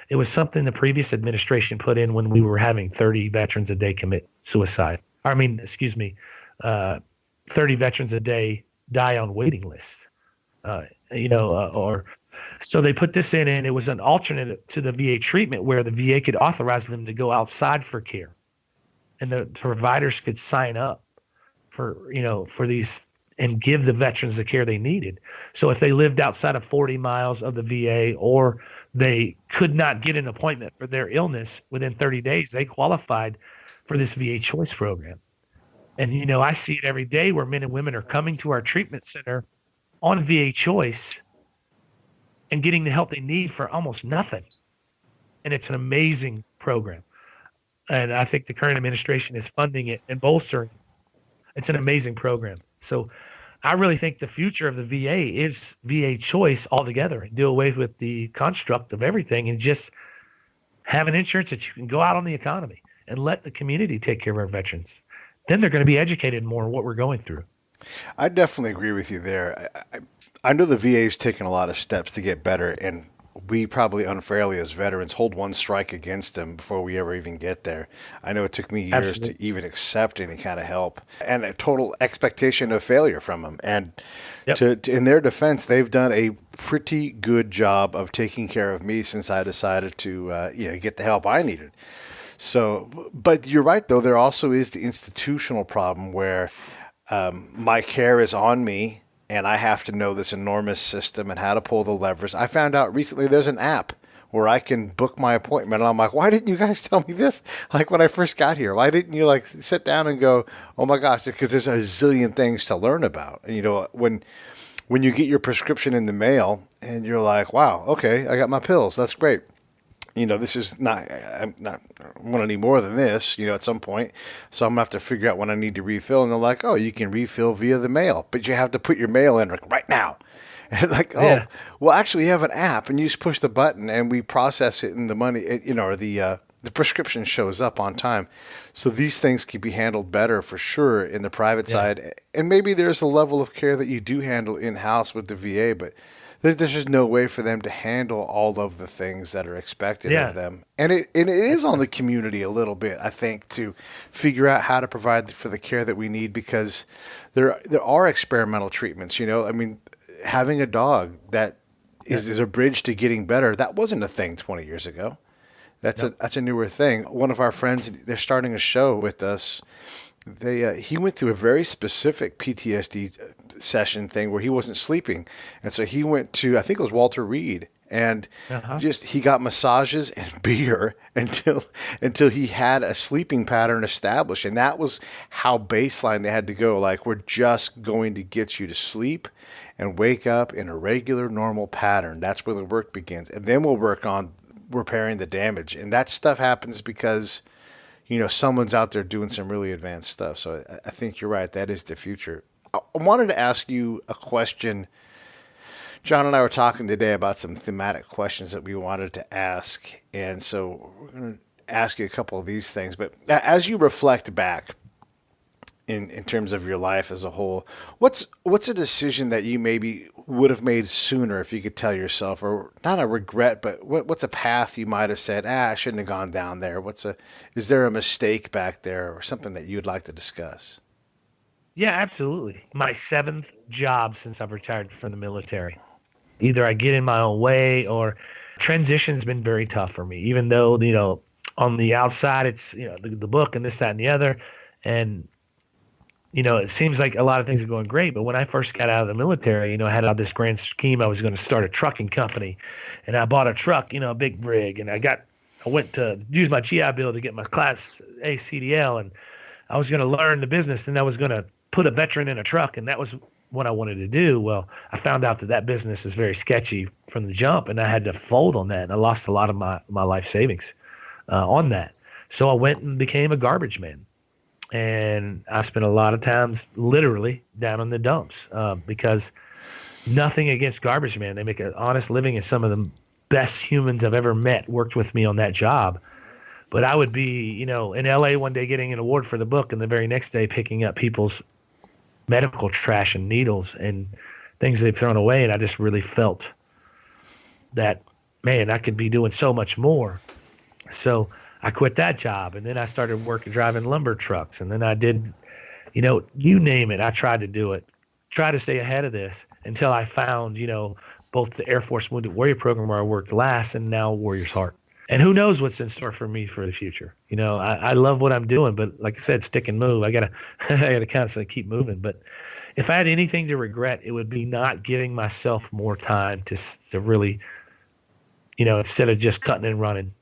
it was something the previous administration put in when we were having 30 veterans a day commit suicide. 30 veterans a day die on waiting lists. So they put this in, and it was an alternate to the VA treatment where the VA could authorize them to go outside for care, and the providers could sign up for these and give the veterans the care they needed. So if they lived outside of 40 miles of the VA or they could not get an appointment for their illness within 30 days, they qualified for this VA Choice program. And, I see it every day where men and women are coming to our treatment center on VA Choice and getting the help they need for almost nothing. And it's an amazing program. And I think the current administration is funding it and bolstering it. It's an amazing program. So I really think the future of the VA is VA Choice altogether, and do away with the construct of everything and just have an insurance that you can go out on the economy and let the community take care of our veterans. Then they're going to be educated more on what we're going through. I definitely agree with you there. I know the VA's taken a lot of steps to get better, and we probably unfairly as veterans hold one strike against them before we ever even get there. I know it took me years Absolutely. to even accept any kind of help and a total expectation of failure from them. And Yep. in their defense, they've done a pretty good job of taking care of me since I decided to get the help I needed. So, but you're right, though. There also is the institutional problem where my care is on me, and I have to know this enormous system and how to pull the levers. I found out recently there's an app where I can book my appointment, and I'm like, why didn't you guys tell me this? Like when I first got here, why didn't you sit down and go, oh my gosh, because there's a zillion things to learn about. And when you get your prescription in the mail and you're like, wow, okay, I got my pills. That's great. This is not, I want to need more than this, at some point. So I'm going to have to figure out when I need to refill. And they're like, oh, you can refill via the mail, but you have to put your mail in right now. And well, actually you have an app and you just push the button and we process it and the money, or the prescription shows up on time. So these things can be handled better for sure in the private side. And maybe there's a level of care that you do handle in-house with the VA, but there's just no way for them to handle all of the things that are expected of them. And it is on the community a little bit, I think, to figure out how to provide for the care that we need, because there are experimental treatments. Having a dog that is a bridge to getting better, that wasn't a thing 20 years ago. That's a newer thing. One of our friends, they're starting a show with us. He went through a very specific PTSD session thing where he wasn't sleeping, and so he went to, I think it was Walter Reed, and he got massages and beer until he had a sleeping pattern established, and that was how baseline they had to go. Like, we're just going to get you to sleep and wake up in a regular, normal pattern. That's where the work begins, and then we'll work on repairing the damage. And that stuff happens because someone's out there doing some really advanced stuff. So I think you're right. That is the future. I wanted to ask you a question. Jon and I were talking today about some thematic questions that we wanted to ask. And so we're going to ask you a couple of these things. But as you reflect back in terms of your life as a whole, what's a decision that you maybe would have made sooner if you could tell yourself, or not a regret, but what's a path you might have said, I shouldn't have gone down there? Is there a mistake back there or something that you'd like to discuss? Yeah, absolutely. My 7th job since I've retired from the military. Either I get in my own way, or transition's been very tough for me, even though, on the outside, it's, the book and this, that, and the other. And, it seems like a lot of things are going great, but when I first got out of the military, I had all this grand scheme. I was going to start a trucking company, and I bought a truck, a big rig, and I went to use my GI Bill to get my Class A CDL, and I was going to learn the business, and I was going to put a veteran in a truck, and that was what I wanted to do. Well, I found out that business is very sketchy from the jump, and I had to fold on that, and I lost a lot of my life savings on that. So I went and became a garbage man. And I spent a lot of times literally down in the dumps because nothing against garbage man. They make an honest living, and some of the best humans I've ever met worked with me on that job. But I would be, in LA one day getting an award for the book, and the very next day picking up people's medical trash and needles and things they've thrown away. And I just really felt that, man, I could be doing so much more. So I quit that job, and then I started driving lumber trucks, and then I did, you name it. I tried to do it, try to stay ahead of this until I found, both the Air Force Wounded Warrior Program where I worked last and now Warrior's Heart. And who knows what's in store for me for the future. I love what I'm doing, but like I said, stick and move. I gotta constantly keep moving. But if I had anything to regret, it would be not giving myself more time to really, instead of just cutting and running,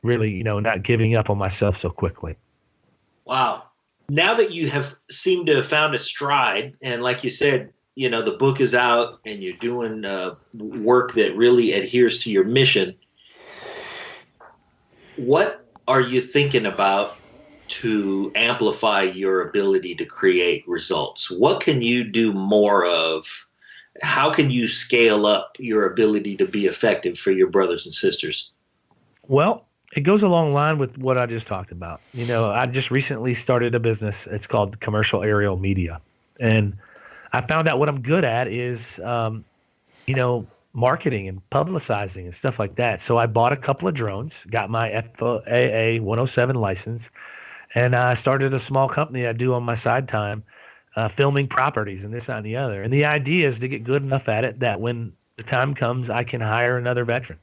really, not giving up on myself so quickly. Wow. Now that you have seemed to have found a stride, and like you said, the book is out and you're doing work that really adheres to your mission, what are you thinking about to amplify your ability to create results? What can you do more of? How can you scale up your ability to be effective for your brothers and sisters? Well, it goes along line with what I just talked about. I just recently started a business. It's called Commercial Aerial Media. And I found out what I'm good at is, marketing and publicizing and stuff like that. So I bought a couple of drones, got my FAA 107 license, and I started a small company I do on my side time, filming properties and this, that, and the other. And the idea is to get good enough at it that when the time comes, I can hire another veteran.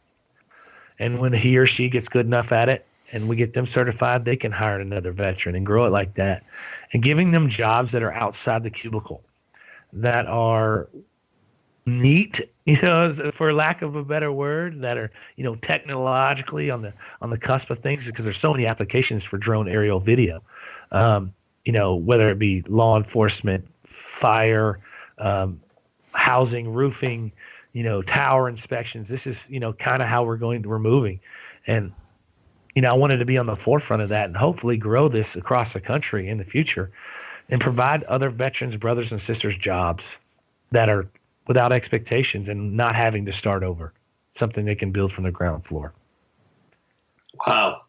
And when he or she gets good enough at it and we get them certified, they can hire another veteran and grow it like that. And giving them jobs that are outside the cubicle, that are neat, for lack of a better word, that are, technologically on the cusp of things, because there's so many applications for drone aerial video, whether it be law enforcement, fire, housing, roofing, tower inspections. This is, kind of how we're moving. And, I wanted to be on the forefront of that and hopefully grow this across the country in the future and provide other veterans, brothers and sisters jobs that are without expectations and not having to start over, something they can build from the ground floor. Wow.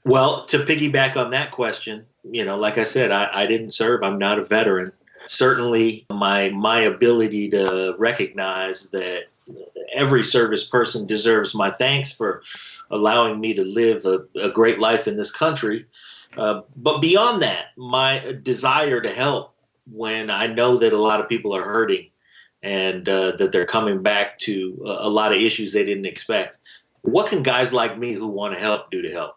Well, to piggyback on that question, like I said, I didn't serve. I'm not a veteran. Certainly my ability to recognize that every service person deserves my thanks for allowing me to live a great life in this country. But beyond that, my desire to help when I know that a lot of people are hurting and that they're coming back to a lot of issues they didn't expect. What can guys like me who want to help do to help?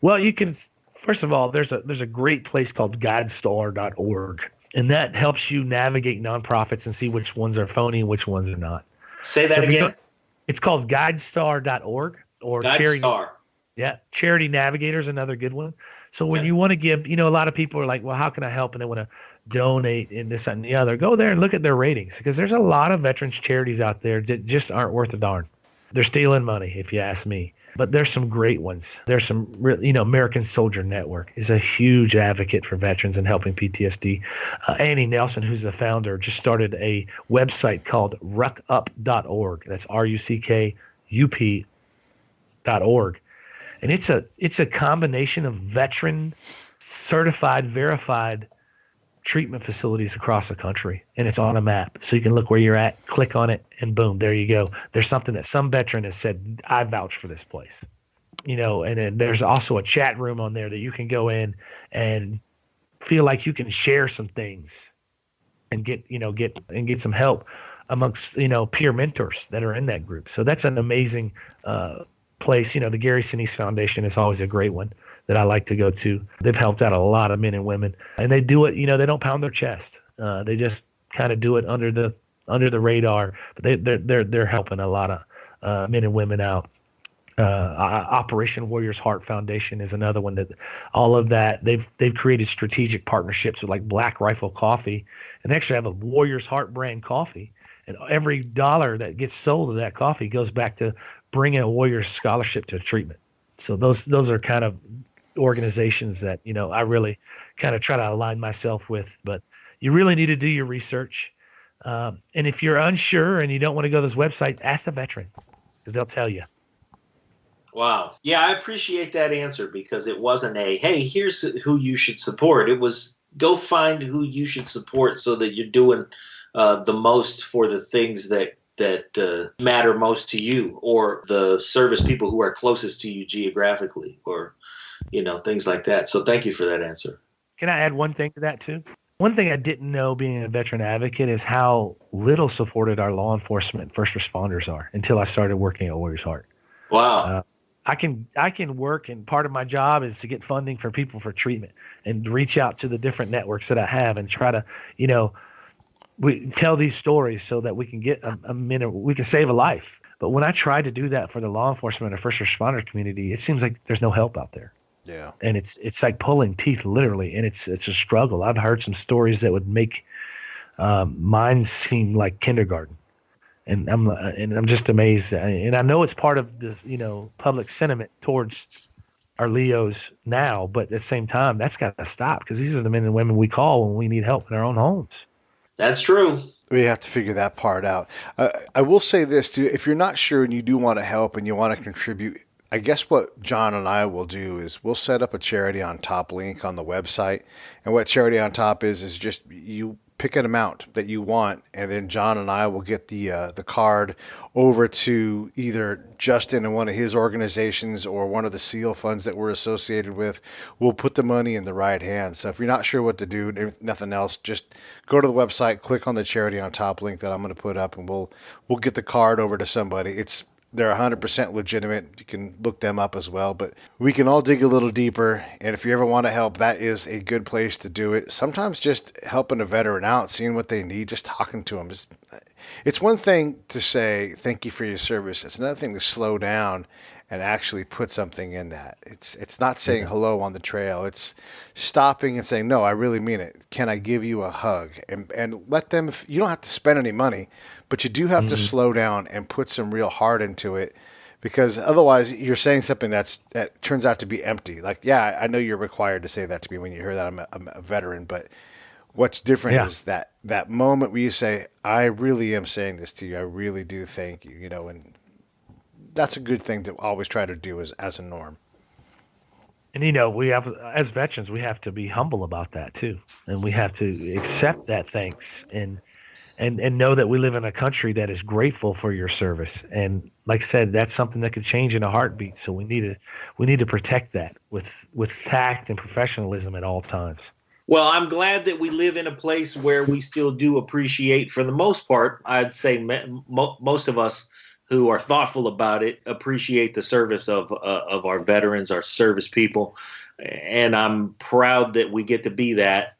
Well, you can, first of all, there's a great place called guidestar.org, and that helps you navigate nonprofits and see which ones are phony and which ones are not. Say that again. It's called guidestar.org or Charity. GuideStar. Yeah, Charity Navigator is another good one. So when you want to give, a lot of people are like, well, how can I help? And they want to donate and this and the other. Go there and look at their ratings, because there's a lot of veterans charities out there that just aren't worth a darn. They're stealing money, if you ask me. But there's some great ones. There's some, American Soldier Network is a huge advocate for veterans and helping PTSD. Annie Nelson, who's the founder, just started a website called ruckup.org. That's RUCKUP.org. And it's a combination of veteran certified, verified treatment facilities across the country, and it's on a map, so you can look where you're at, click on it, and boom, there you go. There's something that some veteran has said, I vouch for this place, and then there's also a chat room on there that you can go in and feel like you can share some things and get some help amongst peer mentors that are in that group. So that's an amazing place. The Gary Sinise Foundation is always a great one. that I like to go to. They've helped out a lot of men and women, and they do it. They don't pound their chest. They just kind of do it under the radar. But they're helping a lot of men and women out. Operation Warrior's Heart Foundation is another one that all of that they've created strategic partnerships with like Black Rifle Coffee, and they actually have a Warrior's Heart brand coffee, and every dollar that gets sold of that coffee goes back to bringing a Warrior's scholarship to treatment. So those are kind of organizations that I really kind of try to align myself with, but you really need to do your research, and if you're unsure and you don't want to go to those websites, ask a veteran because they'll tell you. Wow. Yeah, I appreciate that answer because it wasn't hey, here's who you should support. It was go find who you should support so that you're doing the most for the things that matter most to you, or the service people who are closest to you geographically, or things like that. So thank you for that answer. Can I add one thing to that too? One thing I didn't know being a veteran advocate is how little supported our law enforcement first responders are until I started working at Warrior's Heart. Wow. I can work, and part of my job is to get funding for people for treatment and reach out to the different networks that I have and try to, we tell these stories so that we can get we can save a life. But when I try to do that for the law enforcement or first responder community, it seems like there's no help out there. Yeah. And it's like pulling teeth, literally, and it's a struggle. I've heard some stories that would make mine seem like kindergarten. And I'm just amazed, and I know it's part of this, public sentiment towards our Leos now, but at the same time, that's got to stop because these are the men and women we call when we need help in our own homes. That's true. We have to figure that part out. I will say this too: if you're not sure and you do want to help and you want to contribute, I guess what Jon and I will do is we'll set up a Charity on Top link on the website, and what Charity on Top is just you pick an amount that you want, and then Jon and I will get the card over to either Justin and one of his organizations or one of the SEAL funds that we're associated with. We'll put the money in the right hands. So if you're not sure what to do, if nothing else, just go to the website, click on the Charity on Top link that I'm going to put up, and we'll get the card over to somebody. They're 100% legitimate. You can look them up as well, but we can all dig a little deeper. And if you ever want to help, that is a good place to do it. Sometimes just helping a veteran out, seeing what they need, just talking to them. It's one thing to say, thank you for your service. It's another thing to slow down and actually put something in that. It's not saying hello on the trail. It's stopping and saying, no, I really mean it. Can I give you a hug? And let them, you don't have to spend any money, but you do have to slow down and put some real heart into it, because otherwise you're saying something that turns out to be empty. Like, yeah, I know you're required to say that to me when you hear that I'm a veteran, but what's different is that moment where you say, I really am saying this to you. I really do thank you, and that's a good thing to always try to do as a norm. And we have, as veterans, we have to be humble about that too, and we have to accept that thanks and know that we live in a country that is grateful for your service. And like I said, that's something that could change in a heartbeat. So we need to protect that with tact and professionalism at all times. Well, I'm glad that we live in a place where we still do appreciate, for the most part, I'd say most of us who are thoughtful about it appreciate the service of our veterans, our service people. And I'm proud that we get to be that.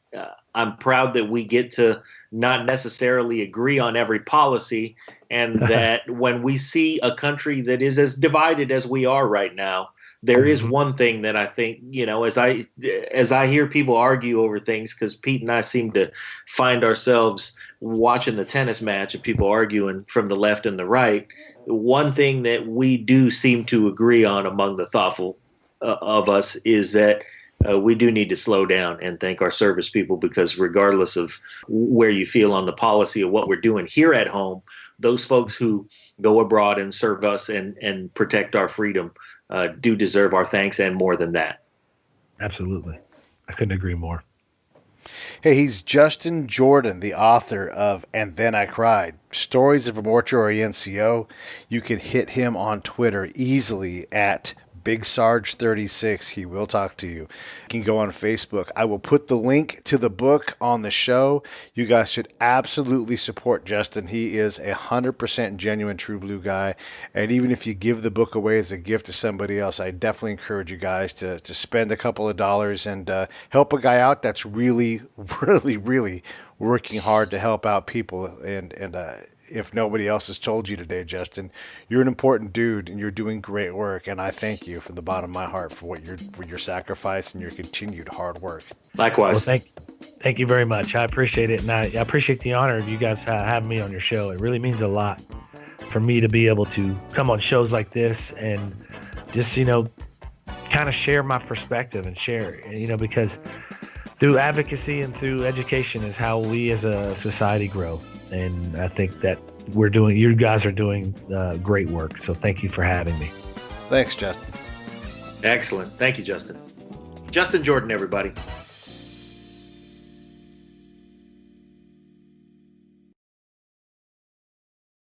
I'm proud that we get to not necessarily agree on every policy, and that when we see a country that is as divided as we are right now, there is one thing that I think, as I hear people argue over things, because Pete and I seem to find ourselves watching the tennis match of people arguing from the left and the right. One thing that we do seem to agree on among the thoughtful of us is that we do need to slow down and thank our service people, because regardless of where you feel on the policy of what we're doing here at home, those folks who go abroad and serve us and protect our freedom do deserve our thanks, and more than that. Absolutely. I couldn't agree more. Hey, he's Justin Jordan, the author of And Then I Cried, Stories of a Mortuary NCO. You can hit him on Twitter easily at Big Sarge 36. He will talk to you. You can go on Facebook. I will put the link to the book on the show. You guys should absolutely support Justin. He is 100% genuine True Blue guy. And even if you give the book away as a gift to somebody else, I definitely encourage you guys to spend a couple of dollars and help a guy out that's really, really, really working hard to help out people. And if nobody else has told you today, Justin, you're an important dude and you're doing great work. And I thank you from the bottom of my heart for your sacrifice and your continued hard work. Likewise. Well, thank you very much. I appreciate it. And I appreciate the honor of you guys having me on your show. It really means a lot for me to be able to come on shows like this and just, kind of share my perspective and share, because through advocacy and through education is how we as a society grow. And I think that you guys are doing great work. So thank you for having me. Thanks, Justin. Excellent. Thank you, Justin. Justin Jordan, everybody.